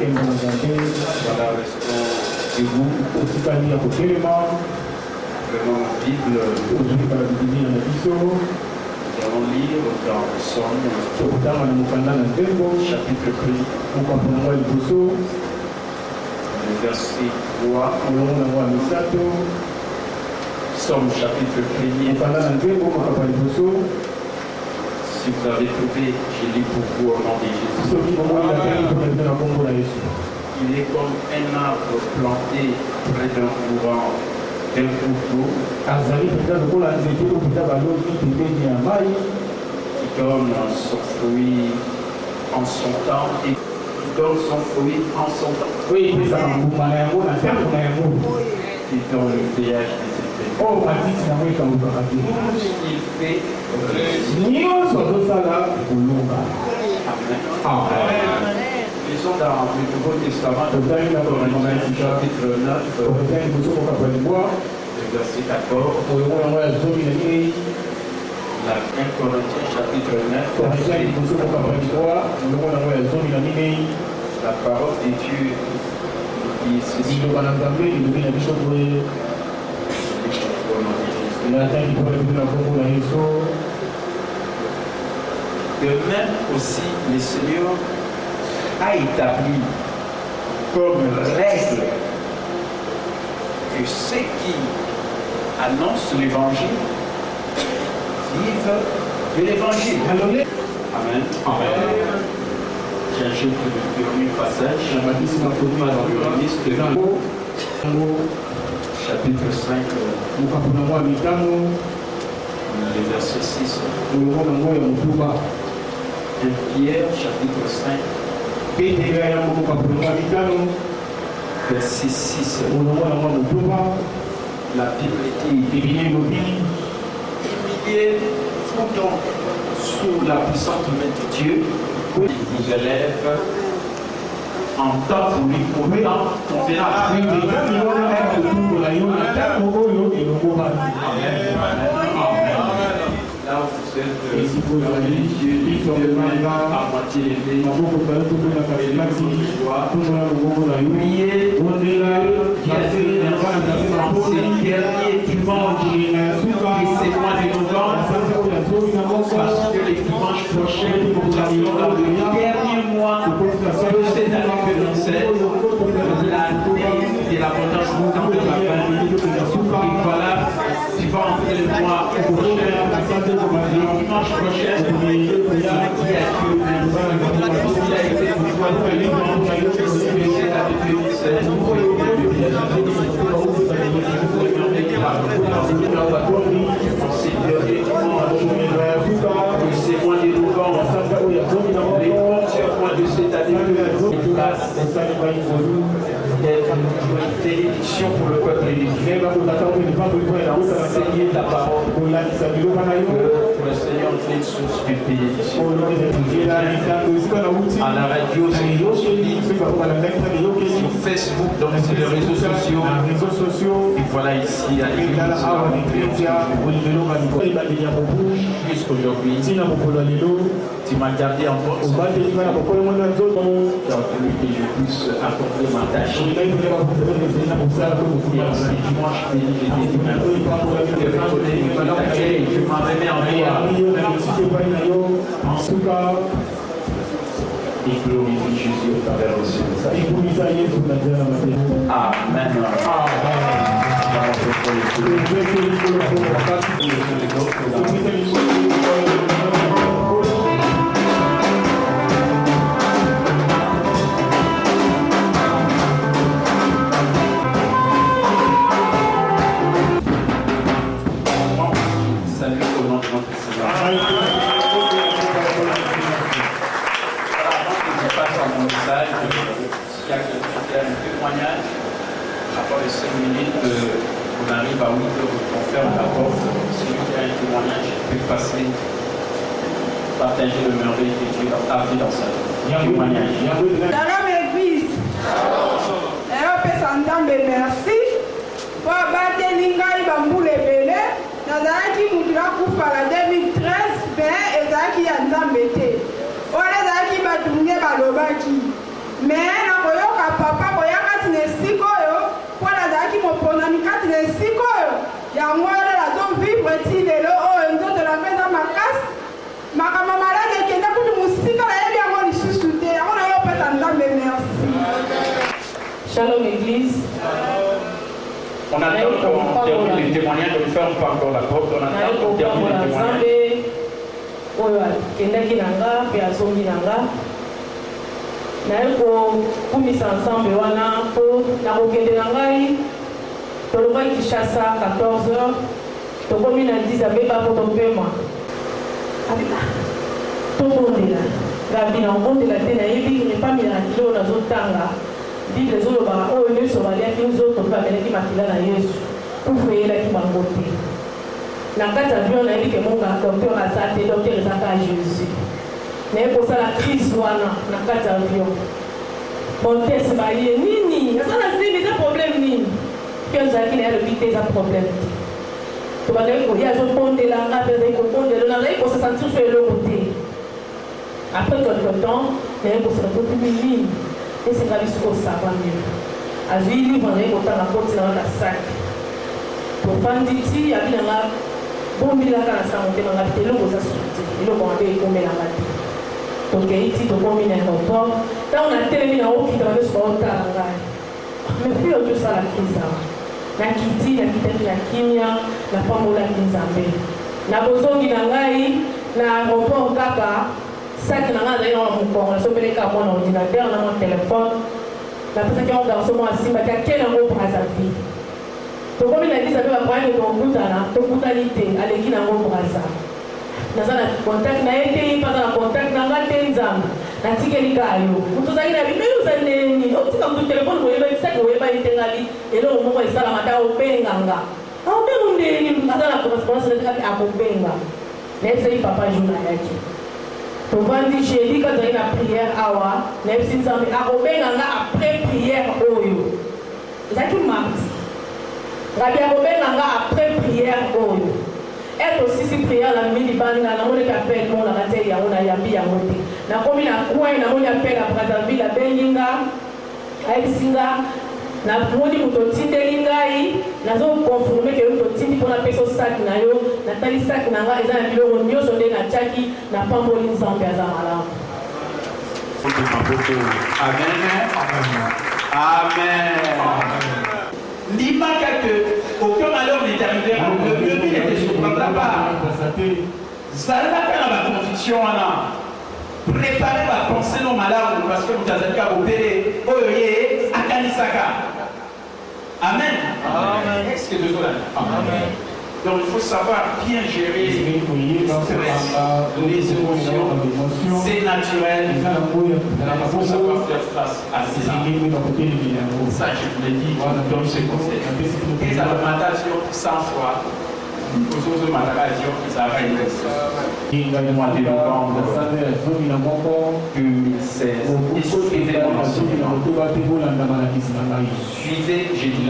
Voilà, restons debout. Prenons la Bible. Nous allons lire dans le Psaume, chapitre 1, le verset 3. Psaume chapitre 1. Si vous avez trouvé, je lis pour vous au nom de Jésus. Il est comme un arbre planté près d'un courant, d'un cours d'eau, qui donne son fruit en son temps et qui donne son fruit en son temps. Il donne le feuillage des épées. Il fait Amen. Lisons dans le Nouveau Testament, chapitre 9, le verset 14. La 1 Corinthiens, chapitre 9, la parole de Dieu dit ceci. De même aussi, le Seigneur a établi comme règle que ceux qui annoncent l'évangile vivent de l'évangile. Amen. Amen. J'ajoute le premier passage dans le chapitre 5, le verset 6. Pierre, chapitre 5, verset 6. La Bible dit humiliez-vous donc sous la puissante main de Dieu, il vous élève en temps voulu, convenant. Là où vous êtes religieux, à moitié levé, priez ces derniers dimanches et ces mois de novembre, parce que les dimanches prochains, nous allons dans le dernier mois de cette année que l'on sait, l'année de l'abondance du temps de la fin. Et voilà, tu vas entrer le mois prochain, les dimanches prochains, qui a été pour toi de c'est la c'est mois de novembre, les premiers mois de cette année, d'être une bénédiction pour le peuple de Dieu. Enseigner ta parole, que le Seigneur fait une source de bénédiction. À la radio, sur Facebook, dans les réseaux sociaux, et voilà ici à l'église jusqu'aujourd'hui. Tu m'as gardé en force. Tu as voulu que je puisse accomplir ma tâche. Et ce dimanche béni, je te dis merci. Je m'en remets en toi. Et glorifie Jésus au travers de ce message. Amen. Salut au nom de notre Seigneur. S'il y a quelqu'un qui a un témoignage, après les 5 minutes, on arrive à 8 heures, on ferme la porte. Celui qui a un témoignage peut passer, partager le merveille que Dieu a fait dans sa vie. Témoignage. Shalom Église. Merci. Pour abattre l'Ingaï Bambou les Bélé, Nazaraki Moudra Koufala 2013, Ben Ezaki Yanzambete. On les a qui battunge Balobaki. Mais merci. Shalom Église. On attend qu'on termine les témoignages, on ne ferme pas encore la porte, on attend qu'on termine les témoignages. Oyo akendaki na nga mpe azongi na nga naye kokumisa ensemble wana mpo nakokende na ngai tolobaki Kinshasa 14h tokomi na 10 abeba mpo topema tobondela ngabi na obondela te nayebi epamila na kilo nazotanga bible ezoloba oyo nyonso baliaki nzoto mpe bamelaki makila na Yesu kufu eyelaki bango te na kati avion nayebi ke monga docteur aza te docteur ezaka Jésus naye kosala crise wana na kati avion bontese baye nini azala zimbi eza problème nini mpe ozalaki na ye alobi te eza problème te tobandaki koye azobondela nga mpe azali kobondela nazali kosasantir so eloko te après quelque temps naye kosala totimi nini esenga biso kosava mio azwi livre nazali kotanga koti na wana sac tofandi ti abi nanga bombilaka na sango te nanga te eloko eza suti eloko wana mpe ekomelanga te tokei ti tokomi na aéroport ntango natelemi na okita babeso baotala ngai mais fi oyo tosala kiza nakiti nakitaki na kimia napambolaki nzambe na bozongi na ngai na aéroport kaka saki na ngai azali na mokongo nasombeleka mwana ordinateur na mwa telefone napesaki yango garso mwa asimbaki ake nango Brazzaville tokomi na disa mpe bakoyaki tokutana tokutani te aleki nango Brazza naza na contact na ye te mpaza na contact na nga te nzambe natikeli ka yo moto ozalaki na bimeli oza neni otika moto telefone oyebaki oyeba etengali eloko moko esalama ta obenganga aobengo ndeni aza na correspondance akobenga nayebisaki papa jour na yaki tovandi jeli kazali na prière awa nayebisi nzambe akobenganga après prière oyo ezalaki mardi ngabi akobenganga après prière oyo eto sisi prière na mini banda namoni appel monaka te yango nayambi yango te nakomi na coin namoni appel ya Brazzaville abengi nga ayebisi nga namoni moto otindeli ngai nazokonfirme ke moto otindi mpona peso saki na yo natali saki na ngai eza na biloko nyonso nde natiaki napamboli nzambe aza malamu. Amen. L'image que aucun malheur n'est arrivé, le murmure était sur notre part. Zalaka na la conviction, préparez la pensée non malade parce que vous avez opéré, oye, akanisaka. Amen. Amen. Est-ce que Dieu Amen. Donc il faut savoir bien gérer les stress, les émotions, c'est naturel. Il faut savoir faire face à ça. Ça, je vous l'ai dit, dans ce conseil. Les alimentations, 100 fois, aux matériaux, ça va être le mois de novembre 2016. Et suivez mon enseignement. Suivez, j'ai dit, il y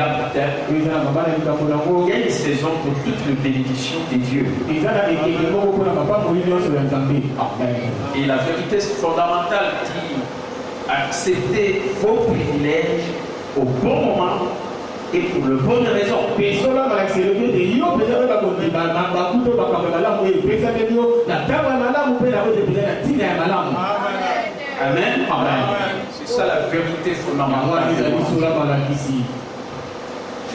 a une saison pour toute la bénédiction des dieux. Et la vérité fondamentale dit accepter vos privilèges au bon moment et pour le bonne raison. Amen. Amen. C'est ça la vérité fondamentale. Je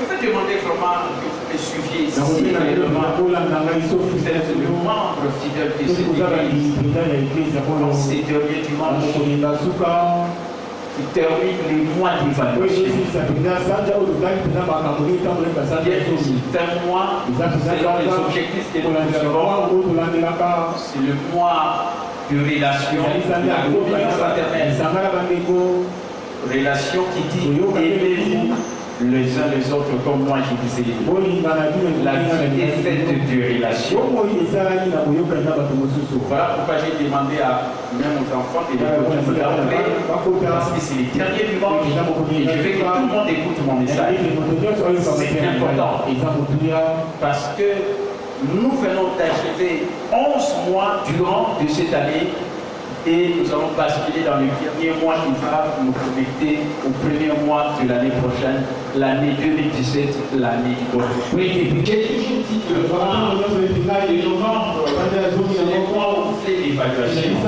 vais demander vraiment que vous me suiviez ici. Vous êtes le membre fidèle de cette église. En ces derniers dimanches, qui termine les mois d'évaluation. C'est un mois selon les objectifs que nous avons. C'est le mois de relation, de la communion fraternelle. Relation qui dit aimez-vous les uns les autres comme moi je vous ai dit. La vie est faite de relations. Voilà pourquoi j'ai demandé à même aux enfants de rappeler parce que c'est les derniers dimanches et je veux que tout le monde écoute mon message. C'est important parce que nous venons d'achever 11 mois durant de cette année. Et nous allons basculer dans le dernier mois qui va nous connecter au premier mois de l'année prochaine, l'année 2017, l'année du bon. Oui, j'ai toujours dit que le mois de novembre, c'est le mois où on fait l'évaluation.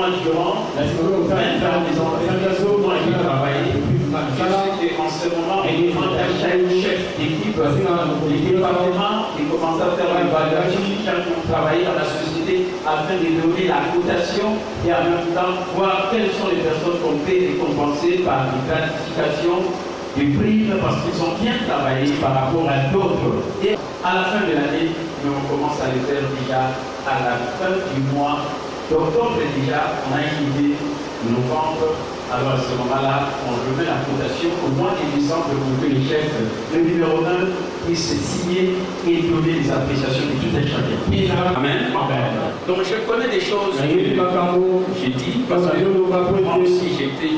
moi, durant 20 ans, moi j'ai travaillé. Je sais qu'en ce moment, on demande à chaque chef d'équipe, les départements, qui commencent à faire l'évaluation de chaque travaillé dans la société afin de donner la cotation et en même temps voir quelles sont les personnes qu'on peut récompenser par des gratifications, des primes parce qu'ils ont bien travaillé par rapport à d'autres. Et à la fin de l'année, on commence à les faire déjà à la fin du mois d'octobre déjà, on a une idée, novembre. Alors à ce moment-là, on remet la cotation au mois de décembre pour que les chefs, le numéro 1, puissent signer et donner les appréciations de tout un chacun. Amen. Donc je connais des choses que j'ai dit, parce que moi aussi j'étais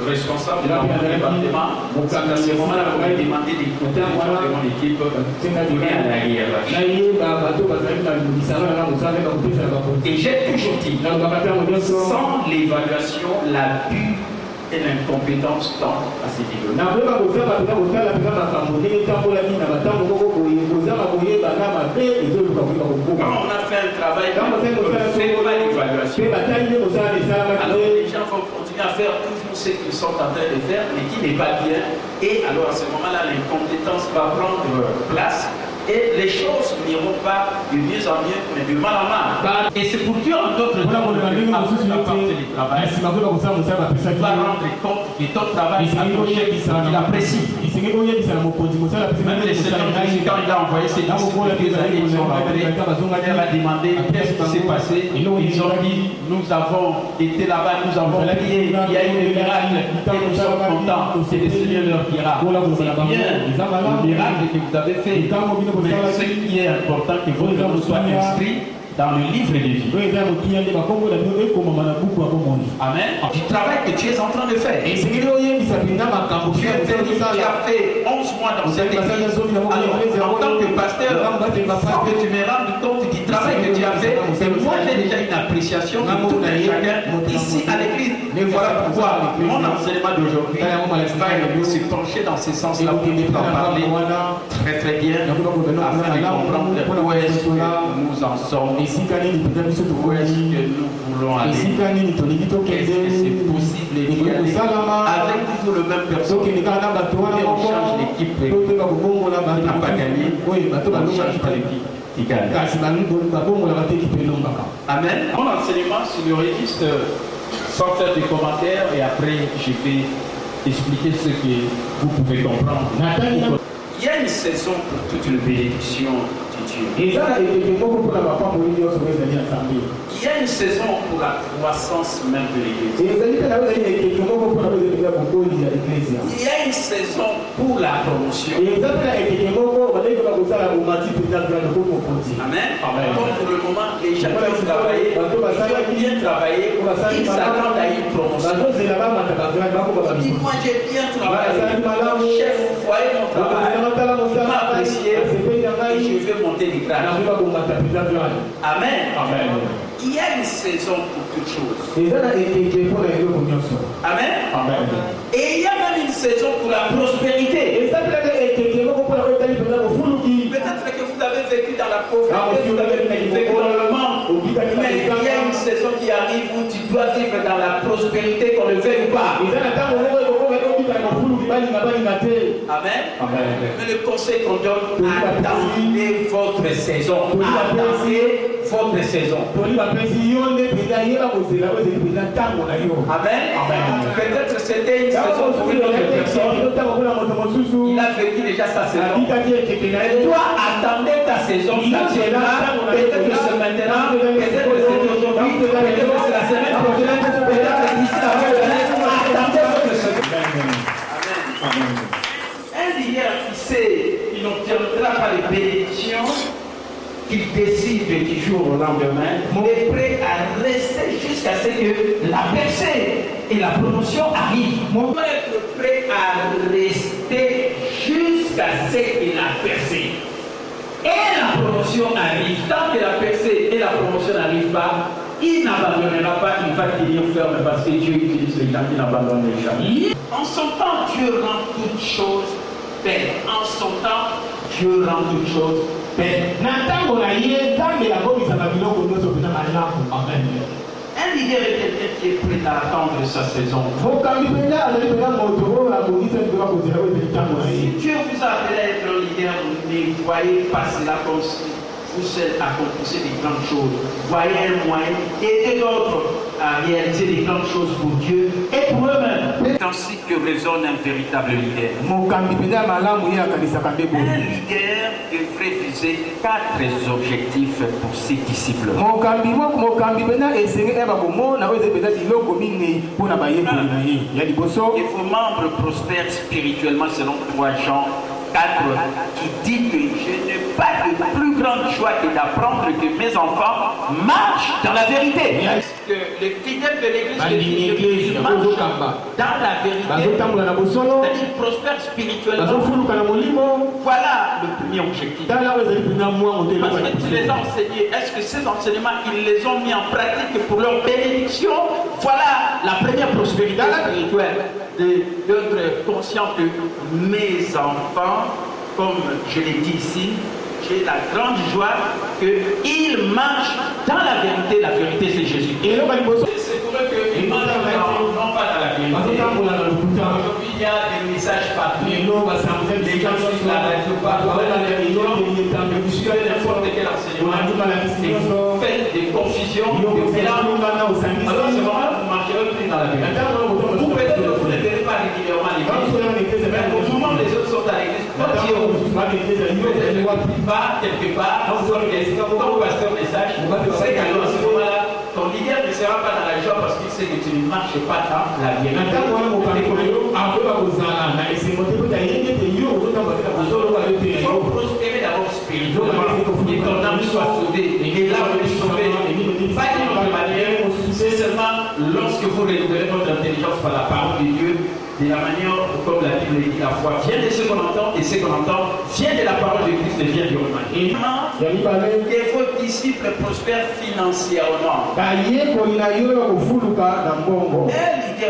responsable dans mon département. Donc à ce moment-là, on m'a demandé des cotations de mon équipe pour donner à la hiérarchie. Et j'ai toujours dit, sans l'évaluation, l'abus et l'incompétence tendent à se développer. Quand on a fait un travail, on ne fait pas l'évaluation. Alors les gens vont continuer à faire toujours ce qu'ils sont en train de faire, mais qui n'est pas bien. Et alors à ce moment-là, l'incompétence va prendre place. Et les choses n'iront pas de mieux en mieux, mais de mal en mal. Et c'est pour Dieu en d'autres temps, après la partie du travail, tu vas rendre compte de ton travail à ton chef qu'il apprécie. Même les Seigneurs, quand il a envoyé ses disciples, quelques années, ils sont rentrés, il a demandé qu'est-ce qui s'est passé. Ils ont dit, nous avons été là-bas, nous avons prié, il y a eu des miracles, et nous sommes contents. C'est le Seigneur leur dira. C'est bien le miracle que vous avez fait. Mais ce qui est important, que votre nom soit inscrit dans le livre de vie. Amen. Du travail que tu es en train de faire. Tu as fait 11 mois dans cette église. Alors, en tant que pasteur, il faut que tu me rendes compte du travail que tu as fait. Et moi, j'ai déjà une appréciation de tout un chacun ici à l'église. Mais voilà pourquoi mon enseignement d'aujourd'hui va se pencher dans ce sens-là pour nous en parler très très bien afin de comprendre où est-ce que nous en sommes. Où est-ce que nous voulons aller? Qu'est-ce que c'est possible d'y aller? Avec toujours le même personnage. Et on change l'équipe qui n'a pas gagné. On ne change pas l'équipe qui gagne. Amen. Mon enseignement sur le registre, sans faire de commentaires, et après je vais expliquer ce que vous pouvez comprendre. Il y a une saison pour toute une bénédiction de Dieu. Il y a une saison pour la croissance même de l'Église. Il y a une saison pour la promotion. Amen. Donc pour le moment, les gens qui ont travaillé, qui ont bien travaillé, ils s'attendent à une promotion. Dis-moi, j'ai bien travaillé. Chef, vous voyez mon travail. Vous m'appréciez et je vais monter les grades. Amen. Amen. Il y a une saison pour toutes choses. Amen. Amen. Et il y a même une saison pour la prospérité. Peut-être que vous avez vécu dans la pauvreté, vous avez vécu dans le manque, mais il y a une saison qui arrive où tu dois vivre dans la prospérité, qu'on le veuille ou pas. Amen. Amen. Mais le conseil qu'on donne, attendez votre saison. Attendez votre saison. Amen. Peut-être c'était une saison pour une autre personne. Il a vécu déjà sa saison. Mais toi, attendez ta saison. Peut-être que c'est maintenant, peut-être que c'est aujourd'hui, peut-être que c'est la semaine prochaine, peut-être que d'ici la fin de l'année. Attendez votre saison. Amen. Un leader qui sait qu'il n'obtiendra pas les bénédictions qu'il décide du jour au lendemain, est prêt à rester jusqu'à ce que la percée et la promotion arrivent. On doit être prêt à rester jusqu'à ce que la percée et la promotion arrivent. Tant que la percée et la promotion n'arrivent pas, il n'abandonnera pas, il va tenir ferme parce que Dieu utilise les gens qui n'abandonnent jamais. En son temps, Dieu rend toutes choses belles. En son temps, Dieu rend toutes choses belles. Un Un leader est quelqu'un qui est prêt à attendre sa saison. Si Dieu vous a appelé à être un leader, ne voyez pas cela comme si vous seul accomplissez des grandes choses. Voyez un moyen d'aider d'autres à réaliser des grandes choses pour Dieu et pour eux-mêmes. C'est ainsi que résonne un véritable leader. Un leader devrait viser 4 objectifs pour ses disciples. Et vos membres prospèrent spirituellement selon 3 Jean 4 qui dit que je n'ai pas de plus grande joie que d'apprendre que mes enfants marchent dans la vérité. Que les fidèles de l'église marchent dans la vérité, c'est-à-dire prospèrent spirituellement. Voilà le premier objectif. Parce que tu les as enseignés, est-ce que ces enseignements, ils les ont mis en pratique pour leur bénédiction? Voilà la première prospérité spirituelle. D'être conscient que mes enfants, comme je l'ai dit ici, j'ai la grande joie qu'ils marchent dans la vérité. La vérité, c'est Jésus. Et c'est pour eux qu'ils marchent non pas dans la vérité. Aujourd'hui, il y a des messages partout. Les gens suivent la radio partout. Vous suivez n'importe quel enseignement. Et vous faites des confusions, des mélanges. Alors, c'est vraiment, vous ne marcherez plus dans la vérité. Vous, peut-être, vous ne verrez pas régulièrement l'église. Mais au moment où les autres sont à l'église, quand Dieu va quelque part, ton pasteur message, c'est qu'à ce moment-là, ton leader ne sera pas dans la joie parce qu'il sait que tu ne marches pas dans la vérité. Il faut prospérer d'abord spirituellement, que ton âme soit sauvée. Et là, vous êtes sauvé. Pas d'une autre manière, c'est seulement lorsque vous révélerez votre intelligence par la parole de Dieu, de la manière comme la Bible dit, la foi vient de ce qu'on entend et ce qu'on entend vient de la parole de Christ et vient du roman. Et que vos disciples prospèrent financièrement. Un leader,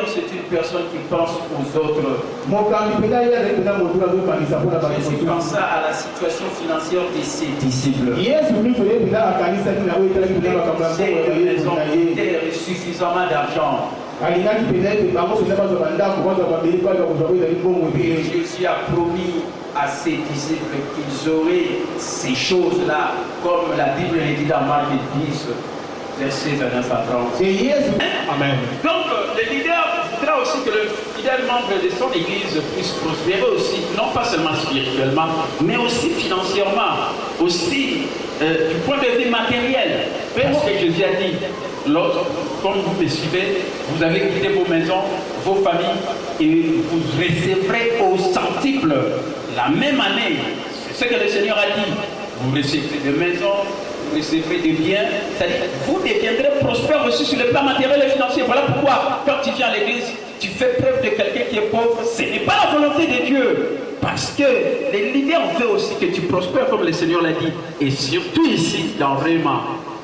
c'est une personne qui pense aux autres. Je pense à la situation financière de ses disciples. C'est suffisamment d'argent. Jésus a promis à ses disciples qu'ils auraient ces choses-là, comme la Bible le dit dans Marc 10, versets 29 à 30. Amen. Donc, le leader voudra aussi que le fidèle membre de son église puisse prospérer aussi, non pas seulement spirituellement, mais aussi financièrement, aussi du point de vue matériel. Parce que Jésus a dit, comme vous me suivez, vous avez quitté vos maisons, vos familles, et vous recevrez au centuple la même année. C'est ce que le Seigneur a dit. Vous recevrez des maisons, vous recevrez des biens, c'est-à-dire vous deviendrez prospère aussi sur le plan matériel et financier. Voilà pourquoi, quand tu viens à l'église, tu fais preuve de quelqu'un qui est pauvre. Ce n'est pas la volonté de Dieu. Parce que les leaders veulent aussi que tu prospères comme le Seigneur l'a dit. Et surtout ici, dans Réma,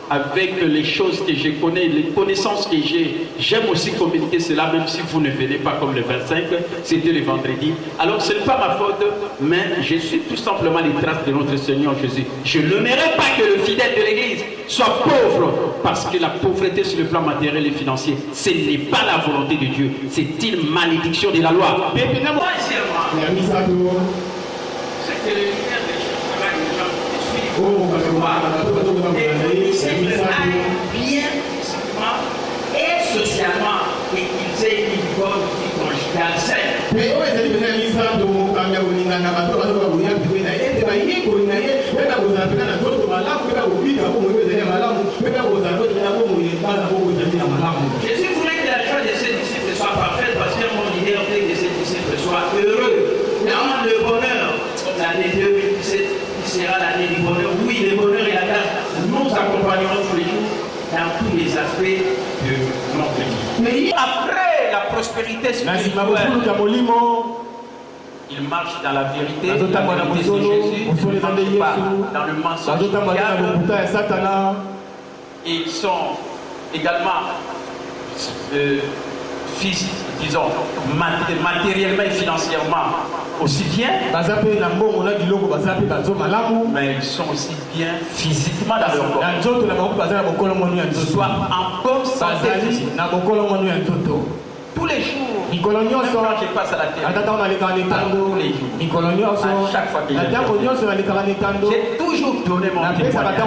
avec les choses que je connais, les connaissances que j'ai, j'aime aussi communiquer cela, même si vous ne venez pas comme le 25, c'était le vendredi. Alors ce n'est pas ma faute, mais je suis tout simplement les traces de notre Seigneur Jésus. Je n'aimerais pas que le fidèle de l'église soit pauvre, parce que la pauvreté sur le plan matériel et financier, ce n'est pas la volonté de Dieu, c'est une malédiction de la loi. Mais évidemment, c'est que le leader des gens bien physiquement et socialement et qu'ils aient une bonne vie conjugale saine. Jésus voulait que la joie de ses disciples soit parfaite parce que mon leader voulait que ses disciples soient heureux. Vraiment le bonheur, l'année 2017 qui sera l'année du bonheur. Oui, le bonheur et la grâce nous accompagneront tous les jours dans tous les aspects de notre vie. Mais après la prospérité spirituelle, il marche dans la vérité, la vérité de Jésus, il ne marche pas dans le mensonge du diable. Ils sont également disons, matériellement et financièrement aussi bien, mais ils sont aussi bien physiquement dans leur corps. Soit en bonne santé physique. Tous les jours, même quand je passe à la télé, tous les jours, à chaque fois que j'ai toujours donné mon témoignage.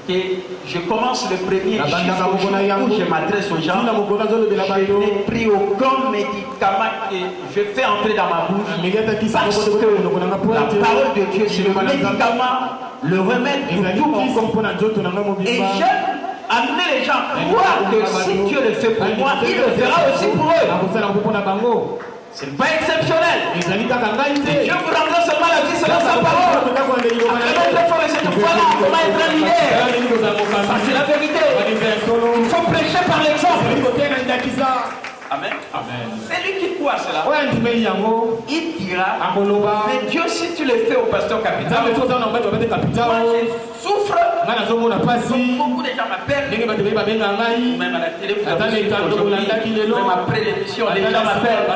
Et je commence le premier chiffre où je m'adresse aux gens. Je n'ai pris aucun médicament que je fais entrer dans ma bouche parce que la parole de Dieu c'est le médicament, le remède pour tout mon corps. Et j'aime amener les gens à croire que si Dieu le fait pour moi, il le fera aussi pour eux. Ce n'est pas exceptionnel. Dieu vous rendra seulement la vie selon sa parole. Voilà comment être un leader. Ça c'est la vérité. Il faut prêcher par l'exemple. Amen. C'est lui qui croit cela. Il dira, mais Dieu, si tu le fais au pasteur Capital, moi je souffre. Beaucoup de gens m'appellent. Même à la télé, vous avez vu aujourd'hui, même après l'émission, les gens m'appellent.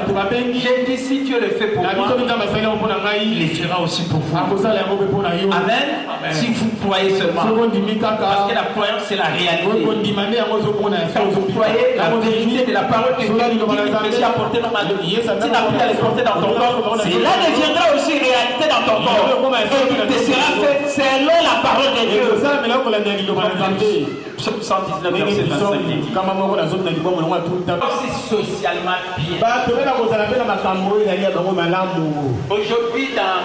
J'ai dit, si Dieu le fait pour moi, il le fera aussi pour vous. Amen. Si vous croyez seulement. Parce que la croyance, c'est la réalité. Quand vous croyez la vérité de la parole de Dieu, j'ai apporté dans ma vie. Tu n'as plus à les porter dans ton corps. Cela deviendra aussi réalité dans ton corps. Et te sera fait selon la parole de Dieu. Psaume 119, verset 25. C'est socialement bien. Aujourd'hui, dans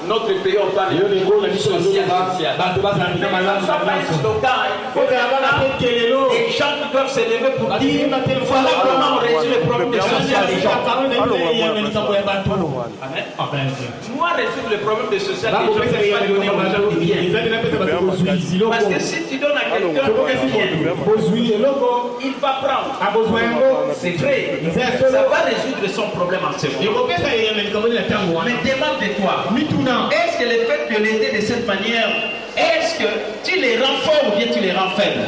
notre pays, on parle de social. Les gens qui doivent se lever pour dire voilà comment on résout les problèmes de social des gens. Amen. Moi, résoudre les problèmes de social des gens, c'est pas donner aux gens qui viennent. Parce que si tu donnes à quelqu'un qui vient, il va prendre. C'est vrai. Ça va résoudre son problème en ce moment. Mais demande de toi. Est-ce que le fait de l'aider de cette manière, est-ce que tu les rends forts ou bien tu les rends faibles?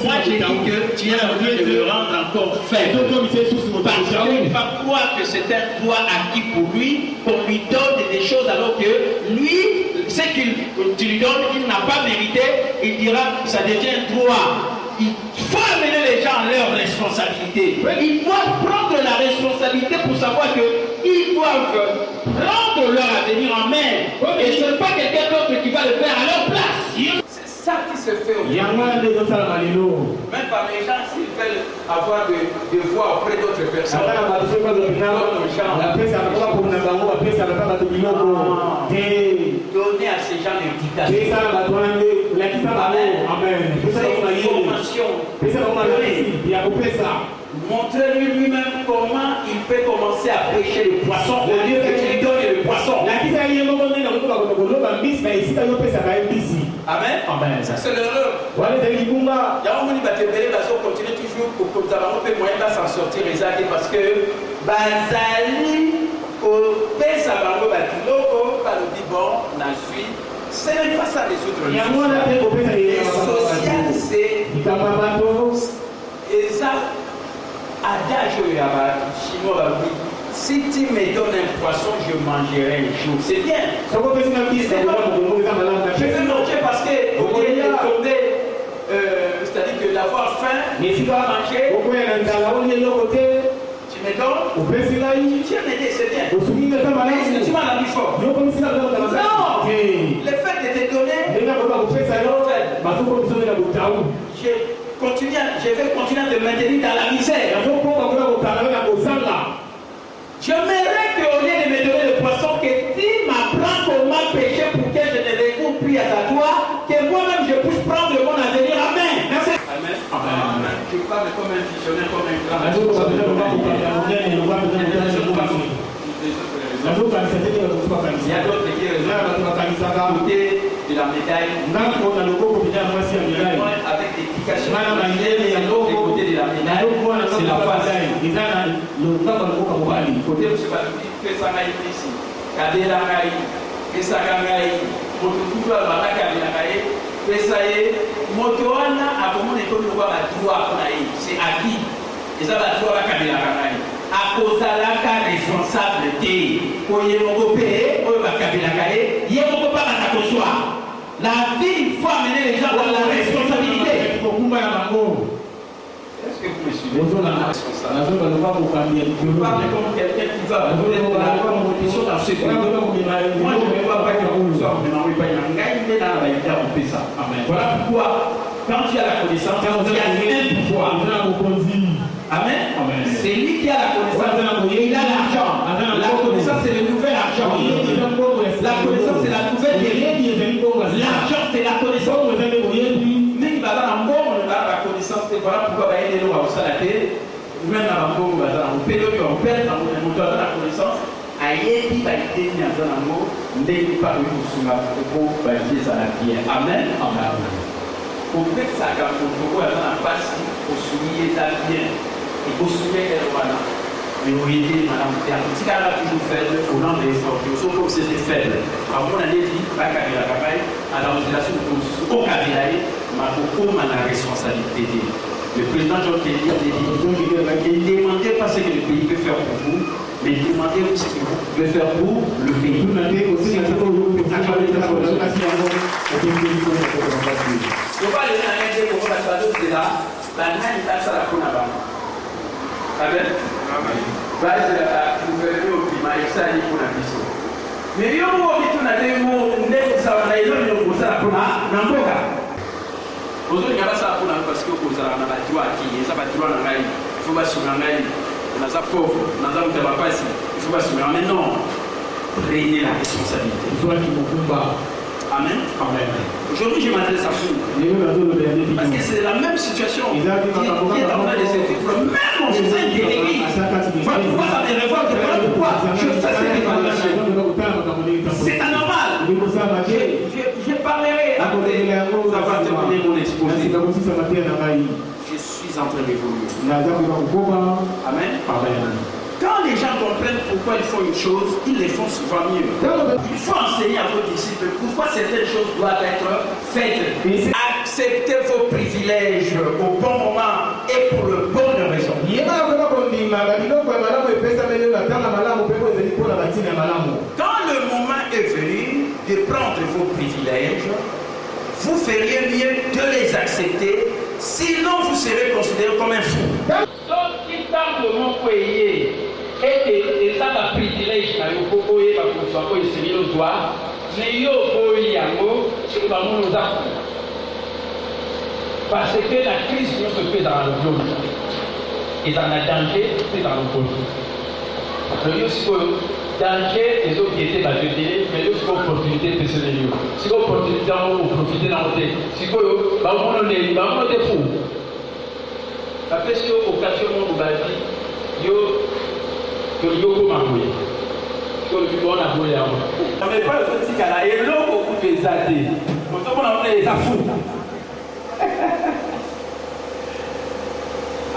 Moi j'ai dit que tu as envie de le rendre encore faible. Parce qu'il va croire que c'est un droit acquis pour lui, qu'on lui donne des choses alors que lui, ce que tu lui donnes, il n'a pas mérité, il dira ça devient un droit. Il faut amener les gens à leur responsabilité. Ils doivent prendre la responsabilité pour savoir qu'ils doivent prendre leur avenir en main. Et ce n'est pas quelqu'un d'autre qui va le faire à leur place. C'est ça qui se fait aujourd'hui. Même par les gens, s'ils veulent avoir des voix auprès d'autres personnes. Donner à ces gens l'éducation. Montrez-lui lui-même comment il peut commencer à pêcher le poisson au lieu que tu lui donnes le poisson. Amen. Ça c'est l'erreur. Il y a un moment où continuer toujours pour que nous puissions moyen s'en sortir parce que Bazali au Pesa Bango Batiloko par le dit bon, on a suivi. Ce n'est pas ça résoudre le social, c'est et ça, adage chinois, si tu me donnes un poisson, je mangerai un jour. C'est bien. Je vais manger parce que au lieu de tomber, c'est-à-dire que d'avoir faim, mais si tu vas manger, tu me donnes, tu viens m'aider, c'est bien. Mais tu m'as la vie fort. Non, le fait de te donner, je vais continuer à te maintenir dans la misère. J'aimerais qu'au lieu de me donner le poisson, que tu m'apprends comment pêcher pour que je ne recours plus à toi, que moi-même je puisse prendre mon avenir. Amen. Amen. Tu parles comme un visionnaire, comme un grand. Il y a d'autres qui raisonnent de la médaille avec l'éducation. L'autre côté de la médaille, c'est la face. Côté où c'est pas fait ça ici. Kadela Rai, Esakangai, Motukuba Baraka Bilakai, Motoana a comment on peut voir la droit c'est acquis. Et ça va droit à Kabila Kamai. À cause de la responsabilité, pour y payer, pour y Kabila Kamai, il y a beaucoup pas à la vie, il faut amener les gens dans la responsabilité. Est-ce que vous me suivez? Je parle comme quelqu'un qui va peut-être dans la compétition dans ce pays. Moi, je ne vois pas que vous sortez, mais mais dans la réalité, on fait ça. Voilà pourquoi, quand tu as la connaissance, il y a un pouvoir. Amen. C'est lui qui a la connaissance. Il a l'argent. La connaissance, c'est le nouvel argent. La connaissance, c'est la nouvelle vérité. L'argent, c'est la connaissance. Mais il va dans un bon, on a la connaissance. Voilà pourquoi il y a des gens qui ont la télé. Même dans un bon, on perd la connaissance. Aïe, il va être désigné dans un mot. N'est pas eu sous ma pour bâtir sa vie. Amen. Pour que ça, quand on voit dans la face, pour souligner ta vie. Et pour souligner les rois. Mais vous voyez, madame, il y a un petit cas là qui nous fait au nom des efforts. Sauf que c'était faible. À mon avis, pas qu'à la campagne, à la relation au Kabila, ma beaucoup la responsabilité. Le président John Kelly a dit il demandait pas ce que le pays peut faire pour vous, mais il demandait ce que vous pouvez faire pour le pays. Il demandait aussi ce que vous pouvez faire pour le pays. Je parle de la réalité pour la famille de là, la naine est à la Konaba. Amen. Basi la gouvernement au climat exali pour la mission. Mais yo mo bitu na demo ndeko sawa na ilo ni ngozala kuna na mboka. Ozo ngaba sa kuna parce que kozala na batwa ki eza batwa na ngai. Il faut basuna ngai. Na za pauvre, na za mutaba pasi. Il faut basuna mais non. Prenez la responsabilité. Il faut qu'il m'occupe. Amen. Amen. Aujourd'hui, je m'adresse à vous. Parce que c'est la même situation qui est en train de se vivre. Même au sein de l'église. Voilà pourquoi ça me révolte. Voilà pourquoi je fais cette déclaration. C'est anormal. Je parlerai après avoir terminé mon exposé. Je suis en train d'évoluer. Amen. Amen. Quand les gens comprennent pourquoi ils font une chose, ils les font souvent mieux. Il faut enseigner à vos disciples pourquoi certaines choses doivent être faites. Acceptez vos privilèges au bon moment et pour le bonne raison. Quand le moment est venu de prendre vos privilèges, vous feriez mieux de les accepter, sinon vous serez considéré comme un fou. Donc, qui parle de mon foyer et ça va privilège à l'oppoé, à l'oppoé, c'est le doigt, mais yo boy yango, c'est pas mon osaka. Parce que la crise qui se fait dans le monde et dans la danger, c'est dans le monde. Le danger, les autres qui étaient dans le télé, mais il y a une opportunité de se lever. Si vous opportunité, vous profitez dans le télé. Si vous avez des fous. Après, si vous avez occasion de vous bâtir, vous avez mais pas le petit canard, et l'eau beaucoup de zadés. On a les affous.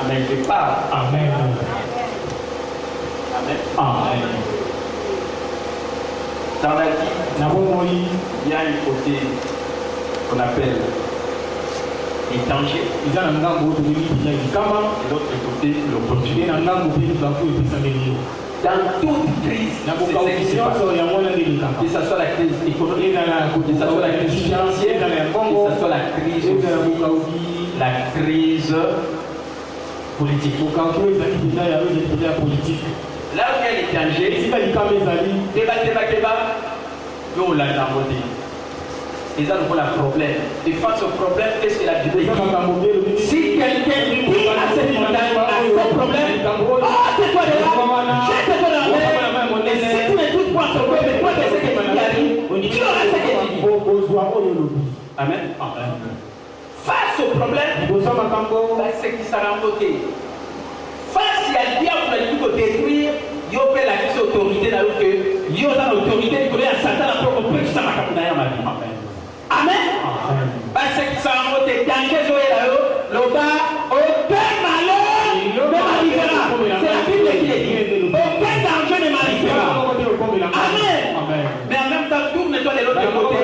Amen. Je parle. Amen. Amen. Amen. Dans la vie, il y a un côté qu'on appelle les dangers. Et l'autre côté, l'opportunité. Dans toute crise, c'est ce qui se passe. Que ce soit la crise économique, que ce soit la crise financière, que ce soit la crise aussi, la crise politique. Là où il y a les dangers, débat, nous l'a demandé. Et ça, nous avons un problème. Et face au problème, qu'est-ce qu'il a dit? Si quelqu'un dit à cette montagne, à ce problème, tais-toi de là, jette-toi dans la mer. Et si tu ne doutes pas ton problème, toi, tu sais que tu arrives, tu auras ce que tu dis. Amen. Face au problème, c'est qui sera emboté. Face à diable qui peut détruire, il y a la autorité dans l'autorité. Il y a l'autorité qui peut être Satan à propos de ça. Amen. Amen. Parce que ça va monter danger sur aucun malheur ne m'arrivera. C'est la Bible qui le dit. Aucun danger ne m'arrivera. Amen. Mais en même temps, tourne-toi de l'autre côté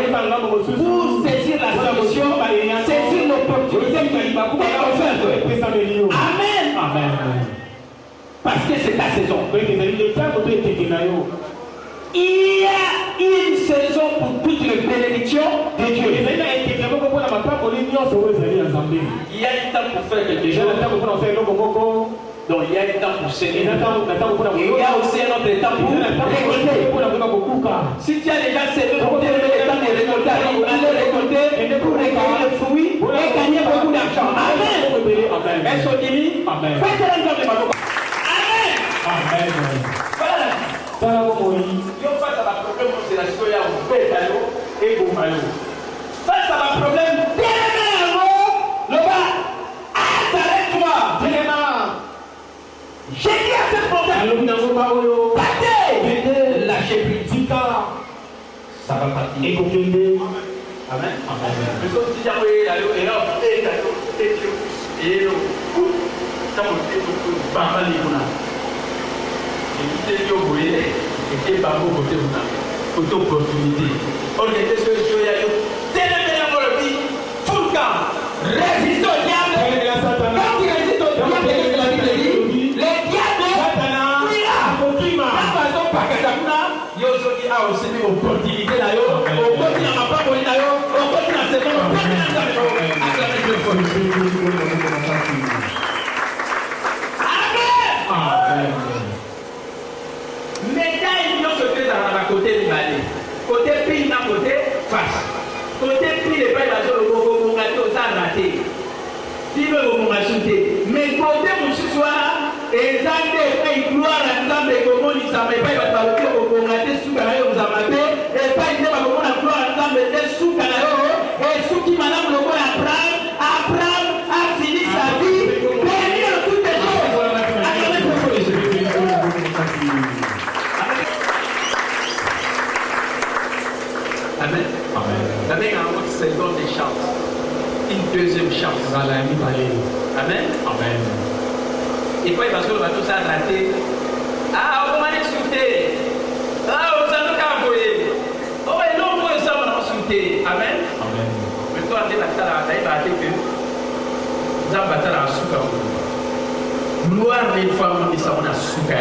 pour saisir la solution. Amen. Amen. Parce que c'est ta saison. Il y a une saison pour toutes les bénédictions de Dieu. Il y a un temps pour faire quelque chose. Donc il y a un temps pour s'aimer. Il y a aussi un autre temps pour récolter. Si tu as déjà sémé pour le temps de récolter, allez récolter pour récolter le fruit et gagner beaucoup d'argent. Amen. Est-ce que tu dis? Amen. Faites un exemple de ma boca. Amen. Amen. Voilà. Face à ma problème, c'est la soya ou pétalo et goumalo. Face à ma problème, le bas, arrête-toi. J'ai dit à cette problème, partez, lâchez plus. Ça va partir. Amen. Amen. Mais comme si j'avais la et et par vos côtés, vous avez une opportunité. Organisez ce jeu, il y a eu tellement de vie, tout le temps. Résiste au diable. Quand tu résistes au diable, la Bible dit, les diables, oui là, la façon par Katakuna, il y a aujourd'hui aussi une opportunité là, on continue à ma part, on continue à se faire, on continue à se faire. Amen. Médaille, nous sommes dans la côté du Mali. Côté pays, dans côté face. Côté pays, les pays, ils ont raté. Si nous avons raté. Mais côté Moussouara, et Zandé, et gloire à Zambé, comment ils s'en mettent pas, ils vont rater, ils vont rater, sous Canaïo, vous avez raté. Et pas, ils vont rater, gloire à Zambé, sous Canaïo, et sous qui madame le roi Abraham a fini sa vie, béni en toutes les choses. Amen. Amen. Avec un autre seconde de chance. Une deuxième chance. Amen. Amen. Et puis parce que le bateau s'est raté. Ah, on m'a insulté. Ah, on s'en a envoyé. Oh, et non, moi, ça m'a insulté. Amen. Amen. Mais toi, on est là, il va rater que nous avons battu la souka. Gloire des femmes, on dit ça, on a souka.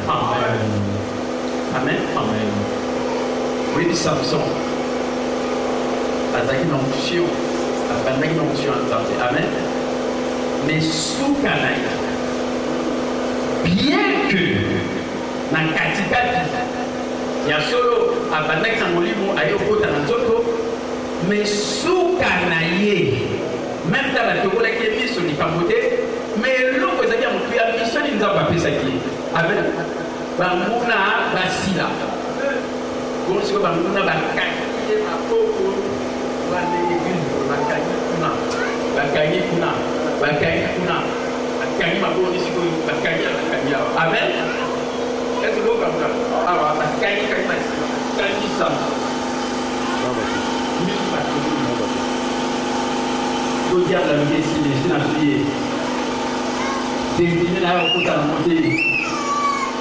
Amen. Amen. Amen. Oui, Samson. Azaki l'onction. Azaki l'onction en santé. Amen. Mais sous Canaï, bien que dans Katikati, il y a solo Abandaki dans Molimo, Ayoko dans Nzoto, mais sous Canaï, même dans la Togo, la Kémi, sur les Kamoté, mais l'eau, vous avez dit, la mission, il nous a pas fait ça qui. Amen. Bamuna, Basila. Comme si on a bakaki ma koko wale bakaki kuna ma koko ici bakaki amen est-ce que vous comprenez alors bakaki ma bakaki ça le diable a mis ici les nations destiné à au côté de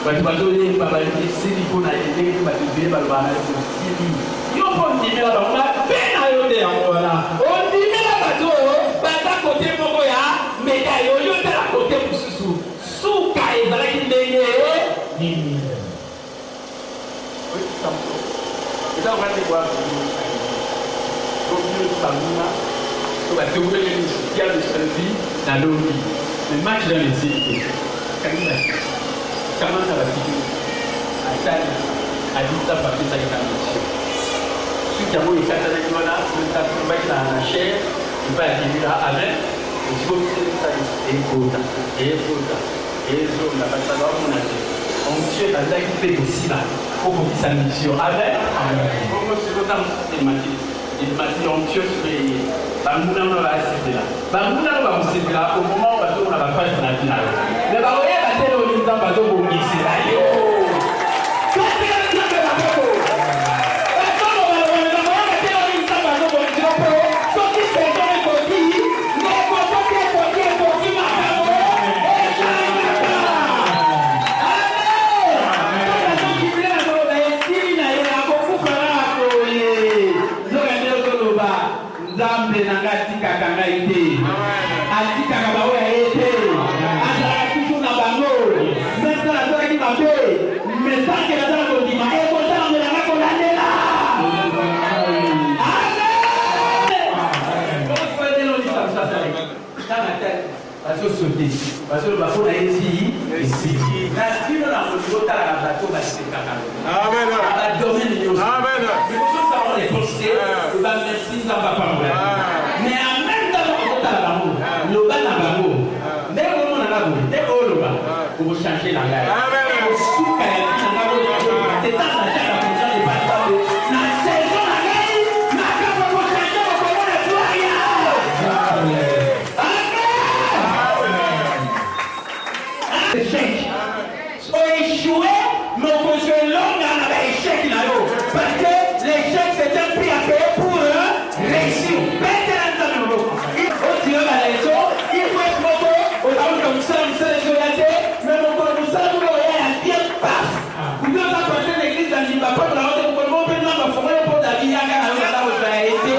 batu bazole babaliki sili pona eleki batu bie balobana sili yo kondimela bango pena yo nde yango wana ondimela bato baza kote moko ya medaille oyo tala kote mosusu suka ezalaki ndenge nini eza wana kwa komio banguna to batongoleli ya le servi na lobi le match dans les îles kanina. Comment ça va finir? À dit ça parce que ça est en mission. Si tu as vu les quatre années, tu vas dans la chair, tu vas arriver là, amen. Et si vous faites ça, et on Dieu a fait aussi là, pour vous sa mission. Amen. Amen. Il m'a dit, on Dieu, Bambouna va assister là. Bambouna va assister là au moment où on va faire la finale. Mais bah, oui, la télé au milieu d'un bateau pour glisser là. Yo! Qu'est-ce que c'est que la photo? Zambe nanga tika kanga ite. Atika kabawe ite. Azala toujours na bango. Maintenant la zala ki mabe. Maintenant que la zala kondima. Eko zala me nanga kolandela. Amen. Comment tu peux dire l'on dit ça? Dans la tête. Parce que sauter. Parce que le bateau là ici. La fille là au niveau de la bateau va se cacher. Amen. Va dormir les yeux. Amen. Mais pour ça on les pensées. Le bas merci ça va pas mourir. Mais en même temps on va la l'amour. Le bas na l'amour. Dès qu'on a l'amour, dès qu'on le bas, pour vous changer la gueule. Amen. Au souk à la vie na l'amour. C'est ça la chaque fois de pas ça. Na saison la gueule, na quand on va changer on va voir le gloire. Amen. Échec. On échoué, mais on construit l'homme dans l'échec. Parce que l'échec, c'est un prix à payer pour réussir. Il faut tirer la leçon, il faut être moto, on a comme ça, on sait les solidarité, mais on peut nous saluer, on a bien paf. Vous devez apporter l'église dans l'île, pas pour la route, on peut nous faire la forêt pour la vie, à la route, ça a été.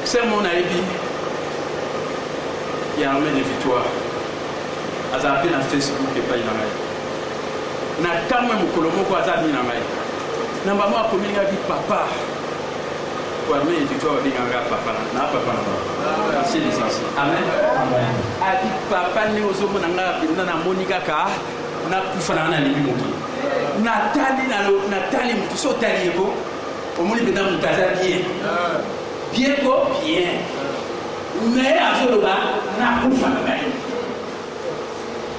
C'est mon avis. Il y a un de victoire. À la peine à Facebook et pas y aller. Na tamwe mukolomo kwa zabi na mai. Na mama akominga bi papa. Kwa me victoire bi nganga papa na papa na. C'est l'essentiel. Amen. Amen. Abi papa ne ozomo na ngaka pinda na monika ka na kufana na libi moki. Nathalie mutu so tali ko omoni penda mutaza bien. Bien ko bien. Mais azoloba na kufana ba.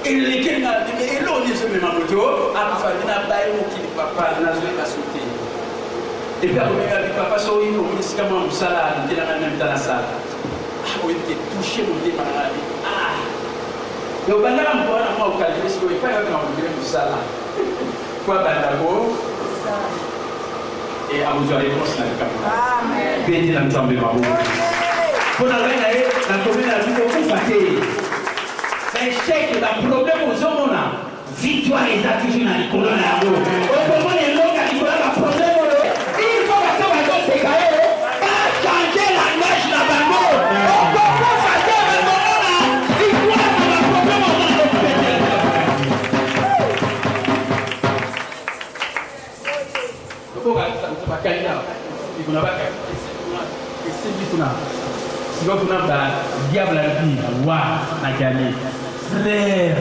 Il est qu'il n'a dit, mais il a dit ce même moto, à faire une abaye ou qui papa n'a joué qu'à sauter. Et puis après, il a dit, papa, so il a dit, comment vous salade, il est même dans la salle. Ah, oui, il est touché, il est par la vie. Ah, donc, pendant que moi, au Calais, parce qu'il n'y a pas de problème pour ça là. Quoi, d'abord, et à vous aller pour ça, amen. Béni l'ensemble de ma voix. Pour la commune a dit, vous fatiguez. L'échec est un problème aux hommes. Victoire est toujours dans les colonnes. Au moment où les gens ont un problème, il faut que ça va se caler. Pas changer la neige dans le bandeau. On peut pas faire un moment. Victoire est un problème aux hommes. Il faut que ça va caler. Il faut que ça va caler. Si vous avez un diable à vie, n'a gagné. Frère,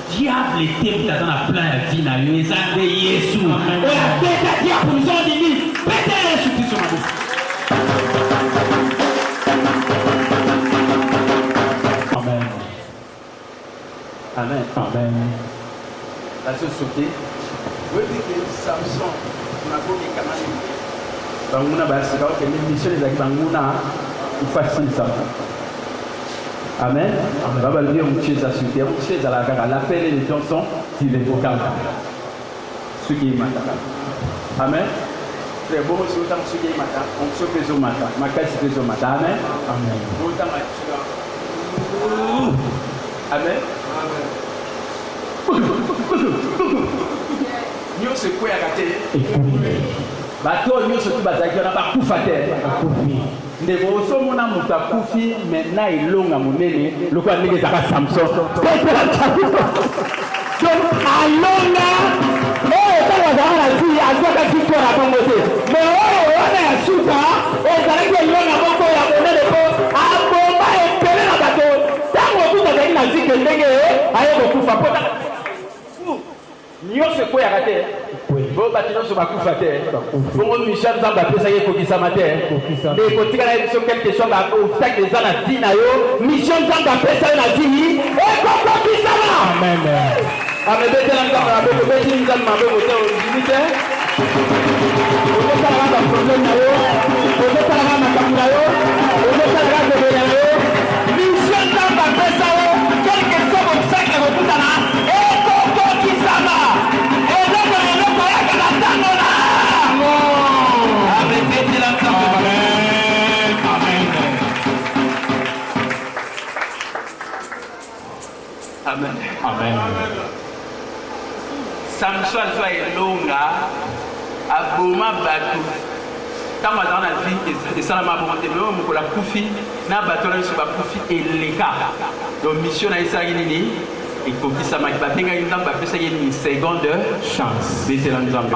diable était dans la plein vie, n'a eu les années Jésus. On a fait la diable pour nous en dire, peut-être sur tout ce Amen. Amen. Amen. La société, vous dites que Samson, on a beau les camarades. Banguna basi kwa kwenye mission za Banguna ufasili sana. Amen. Baba lui mcheza suite, mcheza la gara, l'appel et les chansons, il est vocal. Ce qui est matin. Amen. Frère, bon monsieur autant ce qui est matin, on se fait au matin, ma caisse fait au matin. Amen. Amen. Autant Amen. Amen. Nous se quoi à gâter. Bato nyonso tu bazaki na bakufa te ndeko osomona moto akufi maintenant ilonga monene lokola ndenge ezaka Samson donc alonga oyo tala azalaka na zi azwaka victoire na bongo te mais oyo wana ya suka ezalaki elonga moko ya monene po nyonso ekweyaka te bo bato nyonso bakufa te bongo mission nzambe apesaki ekokisama te nde ekotikala ye biso quelque chose obstacle eza na ti na yo mission nzambe apesa yo na ti ekokokisama amebetela nzambe maboko betili nzambe maboko te ondimi te ozosalaka baproblème na yo ozosalaka makambo na yo ozosalaka kobela na yo mission nzambe apesa yo quelque chose obstacle ekokutana ekokokisama eloko yaka na ntango na amebetela nzambe Amen. Amen. Samson azwa elonga aboma bato ntango azala na vie esalama bongo te meme mokolo akufi na bato na biso bakufi eleka donc mission na ye esalaki nini ekokisamaki babengaki nzambe bapesaki ye nini seconde chance betela nzambe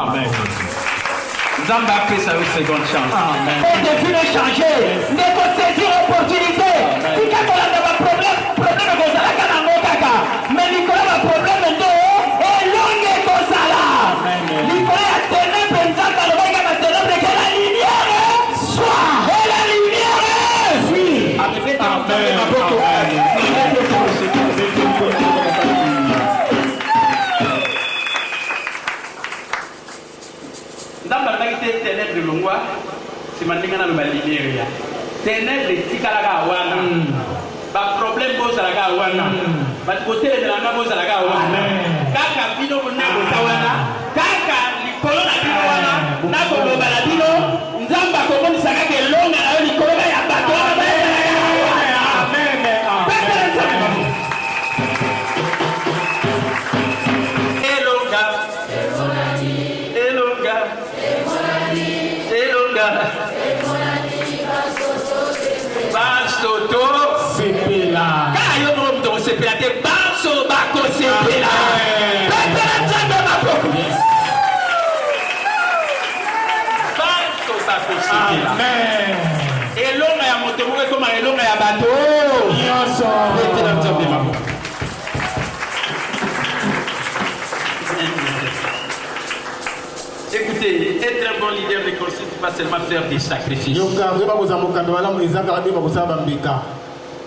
nzambe apesa yo seconde chance défi ne changer ndeko saisir opportunité tika kolanda baproblème ekozalaka nango kaka mais likolo baproblème nde elongi ekozala likolo ya ténèbre nzambe alobaki na ténèbre ke la lumière soit et la lumière nzambe alobaki te ténèbre elongwa nsima ndenge naloba lumière ya ténèbre etikalaka wana baproblème bozalaka wana kotelemela nga bozalaka wana kaka bino bonakoza wana kaka likolo na bino wana nakoloba na bino nzambe akomonisaka elonga na yo likolo ya bato wana elonga elonga elonga basoto sepela kaka yo moko moto kosepela te baso bakosepela pepela nzambe maboko baso bakosepela elonga ya moto moko ekoma elonga ya bato nyonso pepela nzambe maboko. Écoutez, être un bon leader ne consiste pas seulement faire des sacrifices.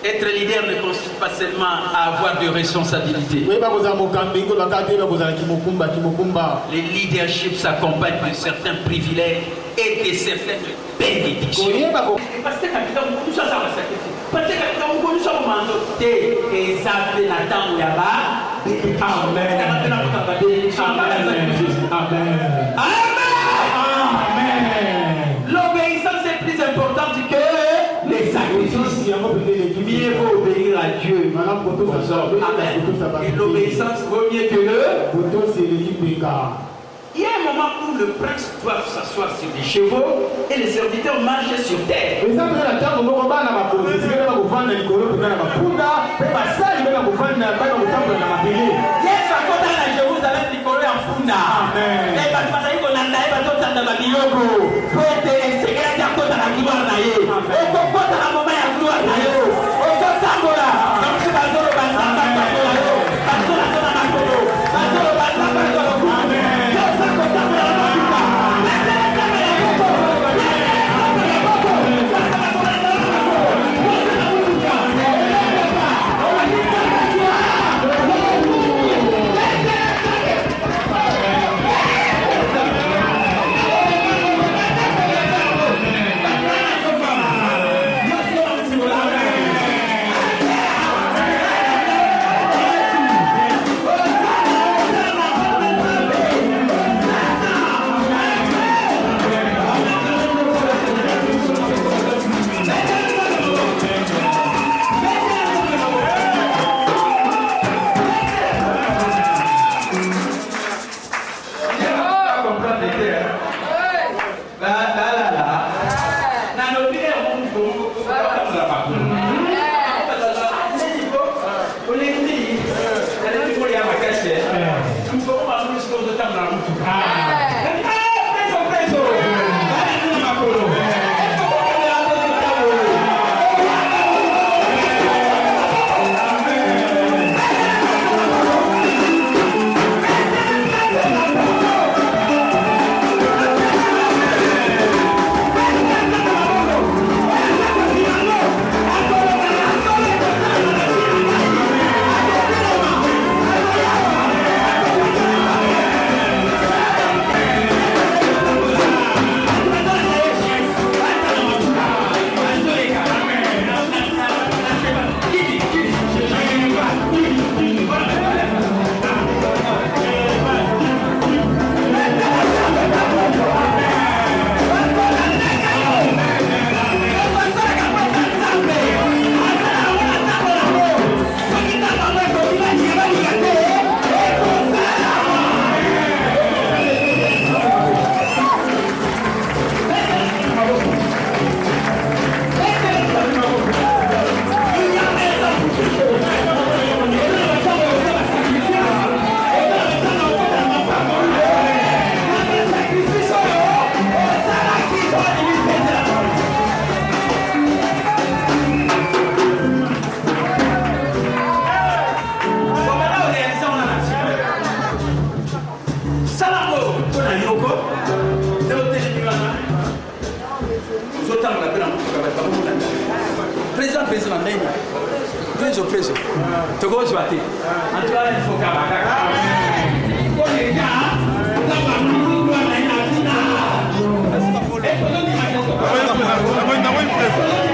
Être leader ne consiste pas seulement à avoir de responsabilités. Le leadership s'accompagne de certains privilèges et de certaines bénédictions. Parce que quand nous sommes sacrifiés, parce que quand nous sommes mandatés, et ça fait la temps là-bas. Amen. L'obéissance est plus importante que les sacrifices. Mieux vaut obéir à Dieu. Amen. Et l'obéissance vaut mieux que le. Il y a un moment où le prince doit s'asseoir sur des chevaux et les serviteurs marchent sur terre. Yes, preso na meni. Preso. Togo zwate. Antoine il faut kabaka. Ko le ja, la ba mi si do na ina sina. E ko ni ma ko. Não preso.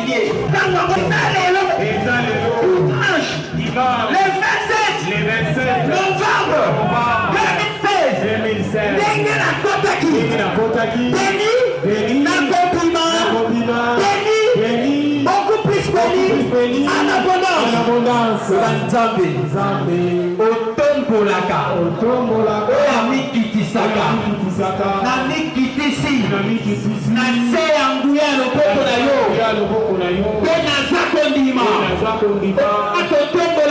souligner. Dans le dimanche, le 27 novembre 2016, Dengue na Kotaki, Béni, na compliment, Béni, beaucoup plus béni, en abondance, Nzambe, Otombolaka, Amikitisaka, Namikitisi, Nase Anguya Lopoko na yo, Pena Zakondima,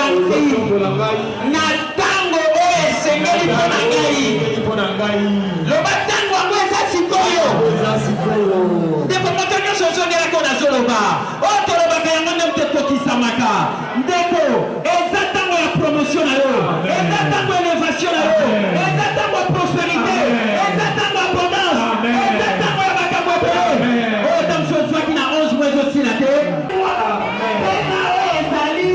Otombolaki, Natango Sengeli Ponangai, Lobatango Angweza Sikoyo, Ndeko Matanyo Sosongela Kona Zoloba, Otoloba Kayangonde Mteko Samaka, Ndeko, Ezatango ya promotion na yo, Ezatango elevation na yo, Ezatango prospérité, Ezatango abondance, Ezatango ya Bakabwebe, Otam Soswa qui na 11 mois aussi la terre, Ezali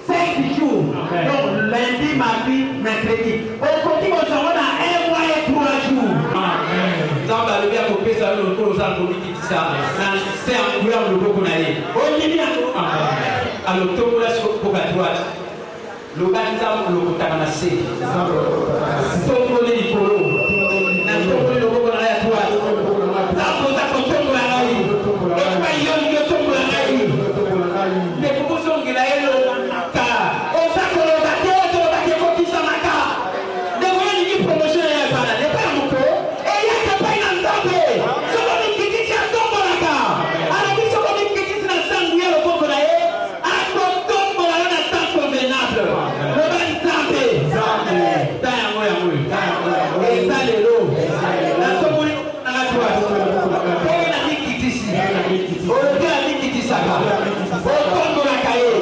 5 jours, donc lundi, mardi, mercredi. On continue au salon à 1 mois et 3 jours. Nzamba le bien coupé ça le tour aux alcooliques qui ça. C'est un couleur le beau qu'on a eu. On y vient. Alors tout le monde pour la droite. Le banzam le kotamanase. Tombo le polo. Na tombo le beau qu'on a à droite. La pose à tombo la raï. Et pas yon yo tombo la raï. Les propositions qu'il a eu le car on s'accorde au bateau pour qui ça maka. Les voyants qui promotion et pas là. Les pas mon co. Et il y a que pas une ensemble. Ce qu'on dit qui c'est un tombo la car. Alors qui ce qu'on dit qui c'est un sanguier le beau qu'on a eu. À ton tombo la on a tant convenable. Le ban zambe. Et ça les lots. La tombo la droite. Et la qui ici. On le gars qui dit ça. Tombo la cahier.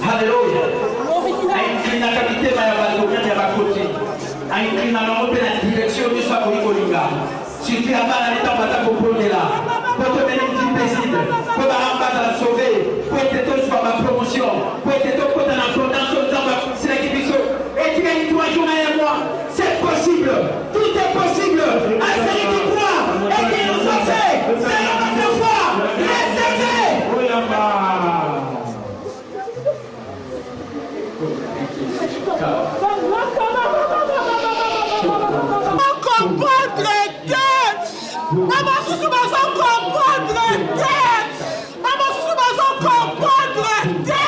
Hallelujah. Inclina capité ma bateau bien à côté. Inclina la direction du soir pour Nicolinga. Si tu as mal à l'état pas ta comprendre là. Pour te mener une petite paisible. Pour la la sauver. Pour être tout sur ma promotion. Pour être tout pour dans la production c'est l'équipe et tu gagnes 3 jours et moi. C'est possible. Tout est possible. À celui qui croit et qui nous sauve. C'est notre foi. Laissez-le. Comprendre tête. Maman sous maison comprendre tête. Maman sous maison comprendre tête.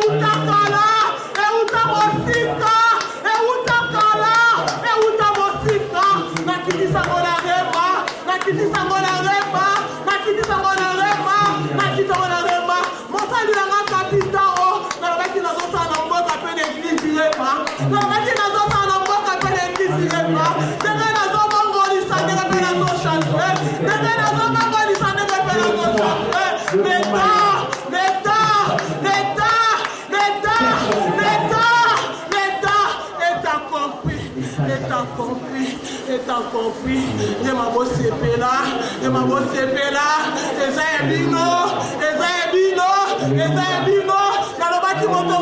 Il nakiti sango na rema, nakiti sango na rema, nakiti sango na rema. Mosali nanga kapitao, na baki na zosa na mboka pe l'église rema. Na baki na zosa na mboka pe l'église rema. Ndenge na zo bongo lisandeka pe na zo chanter. Ndenge na zo bongo lisandeka pe na zo chanter. Est accompli. Je m'en sepela, je m'en sepela. Ezebino. Dans le bâtiment, mon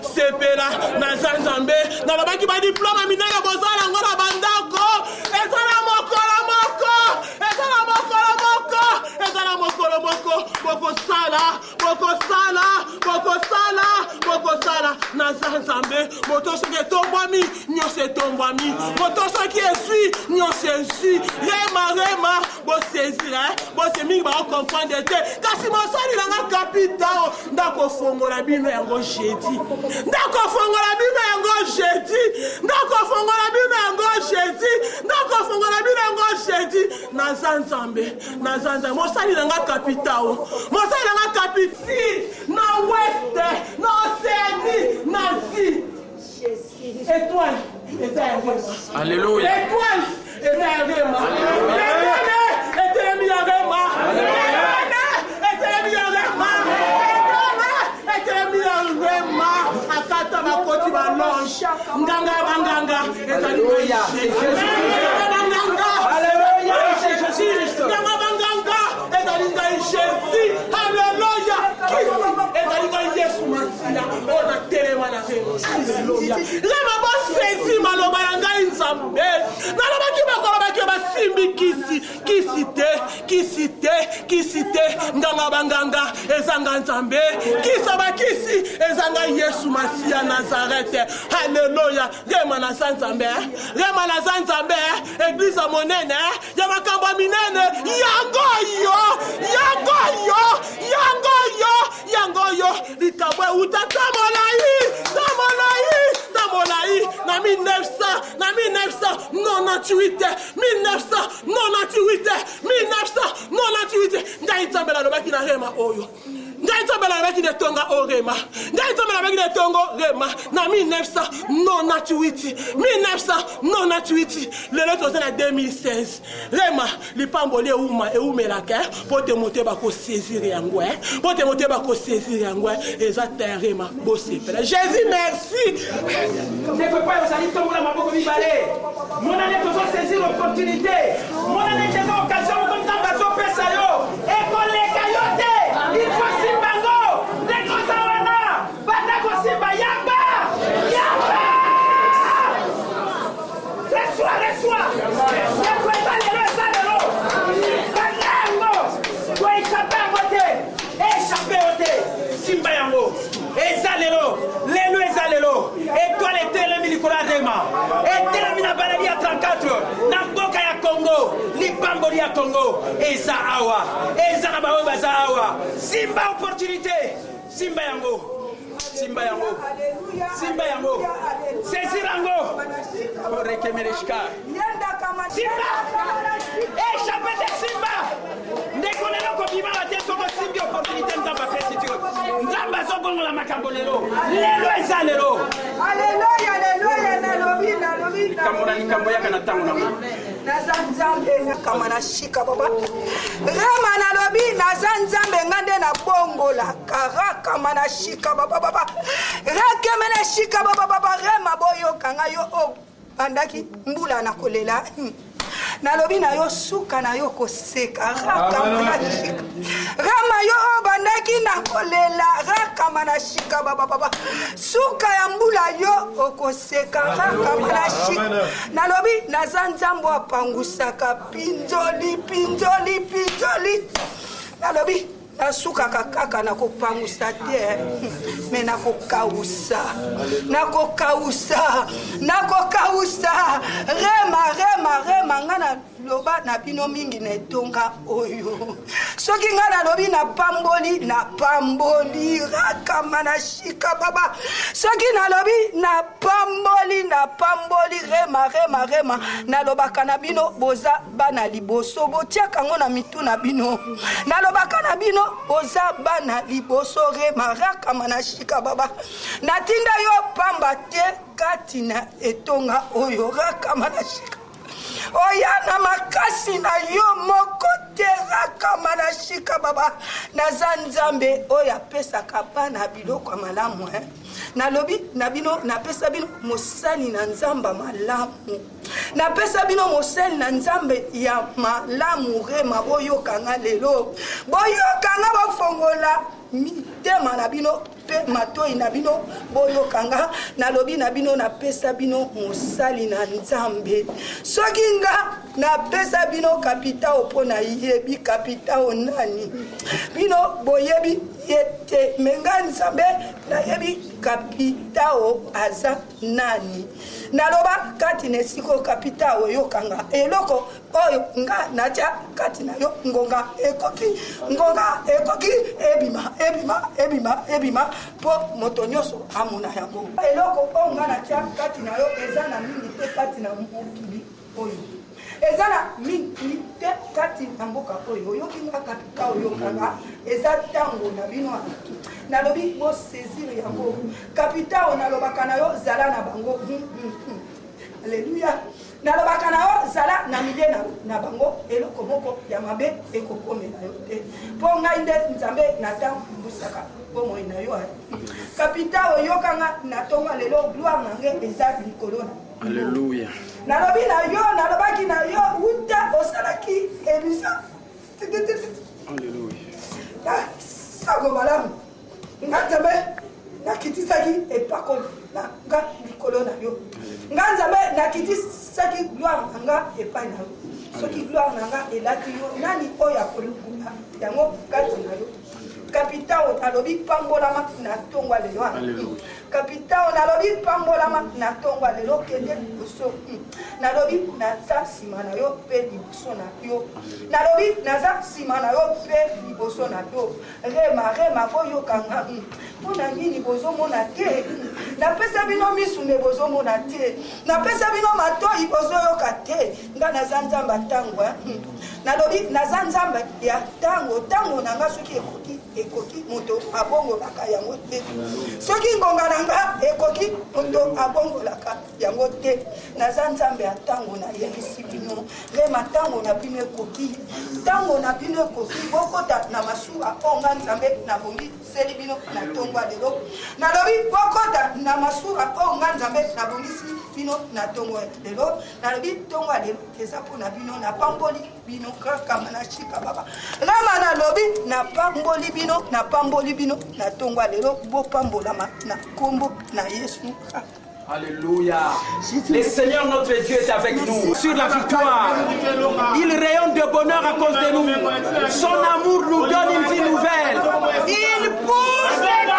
sepela na Zanzambe na lobaki ba diplôme minene bozala ngona bandako ezala mokolo sala na Zanzambe moto soki tombwami nyonso tombwami moto soki esui nyonso esui rema bosezira bosemingi bakomprendre te kasi mosali nanga kapitao ndakofongola bino yango jeudi na Zanzambe mosali nanga kapitao kapiti na weste na océanie na si étoile Alléluia. akata bakoti balonge nganga nganga banganga ezanga nzambe kisa bakisi ezanga Yesu Masia Nazareth. Haleluya. Rema na Zanzambe église monene ya makambo minene yango yo litabwe utatamolai na 1998 ndaitsambela lobaki na rema oyo ndaitsambela lobaki de tonga o rema ndaitsambela lobaki de tongo rema na 1998 lelo toza na 2016 rema lipamboli eumelaka po te mote bako saisir yango po te mote bako saisir yango eza terrema bosepela Jésus merci ne peut pas osali tongola maboko mibale mona ne tozo saisir opportunité mona ne teza occasion comme ça bazo pesa yo ekoleka yo te il faut simbango nekoza wana bandako simba yamba reçois échappé au thé simba yango ezalelo lelo ezalelo étoile etelemi likolo ya rema etelemi na baladi ya 34 na mboka ya Congo lipamboli ya Congo eza awa eza na baoyo baza awa simba opportunité simba yango saisir yango orekemereshka simba échappé te simba ndeko lelo kobima bate soko simbi opportunité nzamba pesi tu nzamba zogongola makambo lelo eza lelo Alléluia nalobi kamona likambo yaka na ntango nango naza nzambe nakamana shika baba rema nalobi naza nzambe nga nde nabongolaka rakamana shika baba rakemene shika baba rema boyoka nga yo o bandaki mbula na kolela nalobi na yo suka na yo koseka rakamana shika rama yo o bandaki na kolela rakamana shika baba suka ya mbula yo okoseka rakamana shika nalobi naza nzambo apangusaka pinzoli nalobi nasukaka kaka nakopangusa te me nakokausa rema nga na loba na bino mingi na etonga oyo soki nga nalobi napamboli rakama na shika baba soki nalobi napamboli rema nalobaka na bino boza bana liboso botiaka ngo na mitu na bino nalobaka na bino boza bana liboso rema rakama na shika baba natinda yo pamba te kati na etonga oyo rakama na shika oya na makasi na yo moko te rakama na shika baba naza nzambe oyo apesaka bana biloko ya malamu nalobi na bino napesa bino mosali na nzamba malamu napesa bino mosali na nzambe ya malamu rema boyokanga lelo boyokanga bafongola mitema na bino pe matoi na bino boyokanga nalobi na bino napesa bino mosali na nzambe soki nga napesa bino kapitao mpo na yebi kapitao nani bino boyebi yete menga nzambe nayebi kapitao aza nani naloba kati na esiko kapitao yokanga eloko oyo nga natia kati na yo ngonga ekoki ebima po moto nyonso amona yango eloko oyo nga natia kati na yo eza na mingi te kati na mokili oyo eza na mingi te kati na mboka oyo oyoki nga kapitao yokanga eza ntango na bino nalobi bosezire yango kapitao nalobaka na yo zala na bango alleluya nalobaka na yo zala na milie na bango eloko moko ya mabe ekokomela yo te mpo ngai nde nzambe natambusaka bomoi na yo kapitao yokanga natonga lelo gloire na nge eza likolo na Alléluia. nalobi na yo nalobaki na yo uta osalaki ebisa Alléluia. sago malamu nga nzambe nakitisaki epakoli na nga likolo na yo nga nzambe nakitisaki gloire na nga epai na yo soki gloire na nga elati yo nani oyo akolukuna yango kati na yo kapitao nalobi pambolama na tongwa lelo kapitao nalobi pambolama na tongwa lelo kende liboso nalobi naza nsima na yo mpe liboso na yo nalobi naza nsima na yo mpe liboso na yo rema boyokanga mpona nini bozomona te napesa bino misu me bozomona te napesa bino matoi bozoyoka te nga naza nzambe ntango nalobi naza nzambe ya ntango na nga soki ekoki moto abongolaka yango te soki ngonga na nga ekoki moto abongolaka yango te naza nzambe ya ntango na yebisi bino rema ntango na bino ekoki bokota na masuwa oyo nga nzambe nabongiseli bino na tongwa lelo nalobi bokota na masuwa oyo nga nzambe nabongisi bino na tongwa lelo nalobi tongwa lelo eza mpona bino napamboli bino kakama na shika baba rema nalobi napamboli bino na tongwa lelo bopambolama na kombo na Yesu. Alléluia. Le Seigneur notre Dieu est avec nous. Sur la victoire, il rayonne de bonheur à cause de nous. Son amour nous donne une vie nouvelle. Il pousse les gars.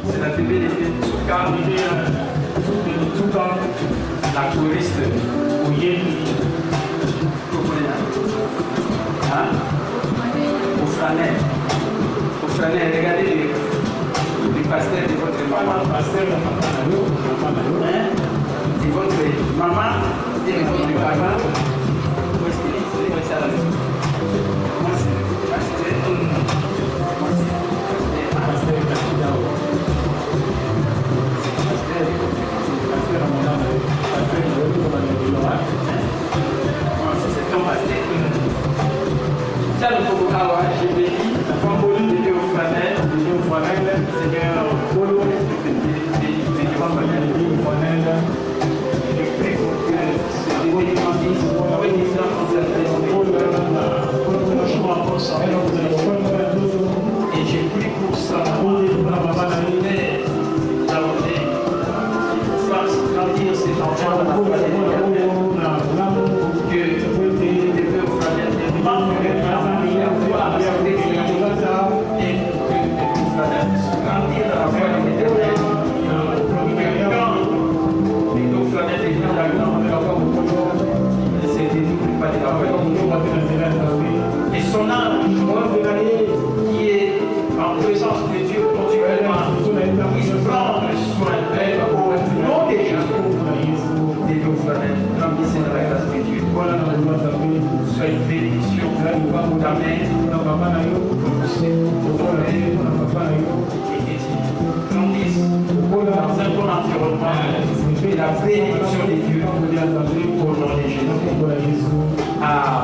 C'est la TV des Souka. La touriste. Hein? Au flanel. Au flanel, regardez les pasteurs de votre maman. Hein? De votre maman et de votre papa. Où est-ce qu'il est? C'est ça la maison. Moi, c'est pasteur. J'ai béni, de Dieu au flanel, Seigneur, je prie pour que ce bébé grandisse, obéissant en sa et je prie pour ça, fasse grandir ses enfants dans la foi de l'éternel, que le bébé au flanel ne manque de famille à voir et que le flanel grandir dans la foi de l'éternel. Et son âme qui est en présence de Dieu continuellement, il se prend soin d'elle au nom de Jésus. Des deux flanels, grandissez dans la grâce de Dieu. Sois une bénédiction. Amen. Grandissent dans un bon environnement. Et la bénédiction de Dieu au nom de Jésus. Amen.